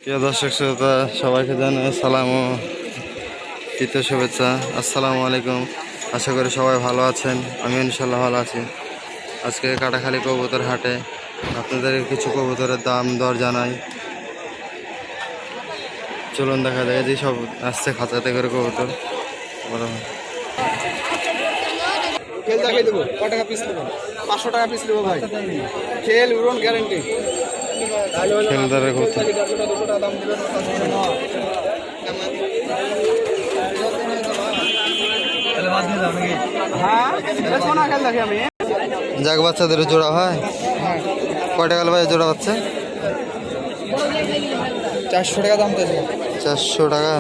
প্রিয় দর্শক শ্রোতা সবাইকে জানাই সালাম ও শীত শুভেচ্ছা। আসসালামু আলাইকুম। আশা করি সবাই ভালো আছেন, আমি ইনশাল্লাহ ভালো আছি। আজকে কাটাখালী কবুতর হাটে আপনাদের কিছু কবুতরের দাম দর জানাই। চলুন দেখা যায় যে সব আসছে খাঁচাতে করে কবুতর। বড় খেল দেখাই দেবো। কত টাকা পিস নেবেন? 500 টাকা পিস নেবো ভাই। খেল উড়ন গ্যারান্টি। খেলদারের কবুতর 200 টাকা দাম দিবেন। হ্যাঁ, এটা সোনা খেল দেখি আমি। যাক বাচ্চাদের জোড়া হয় কয় টাকা ভাই জোড়া বাচ্চা? 400 টাকা দাম দিয়েছে। 400 টাকা।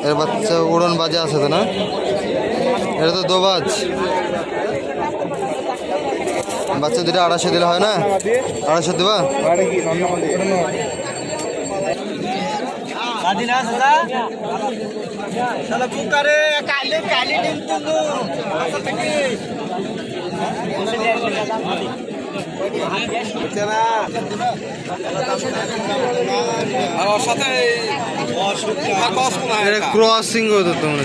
এর বাচ্চা উড়ন বাজে আছে তো না? এটা তো দোবাজ। বাচ্চা দুটো 250 দিলে হয় না? 250 দেবা? ক্রসিং হতো তোমরা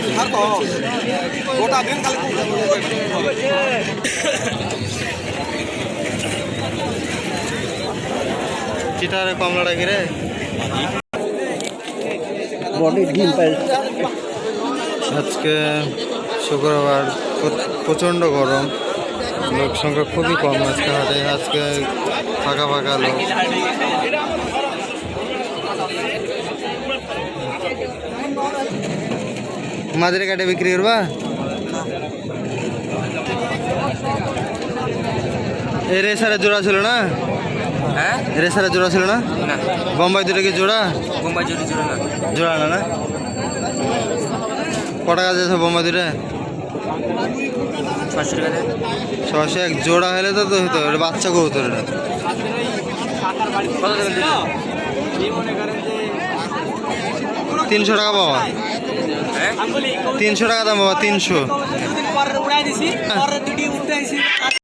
চিটারে কমলাটা কি রে? আজকে শুক্রবার, প্রচণ্ড গরম, লোক সংখ্যা খুবই কম আজকে হাটে। আজকে ফাঁকা ফাঁকা লোক। মাঝের কাটে বিক্রি করবা? এই রেসারের জোড়া ছিল না? হ্যাঁ, রেসারের জোড়া ছিল না? না বোম্বাই দুটো কি জোড়া? বোম্বাই জুড়ি জুড়ে না। জোড়া না? ক টাকা যাচ্ছে বোম্বাই দুটো? 600 টাকা দেন। 600 এক জোড়া হলে তো হতো। এটা বাচ্চা কবুতর। এটা কত দেবেন দিদি? 300 টাকা বাবা। হ্যাঁ, 300 টাকা দাম বাবা, 300।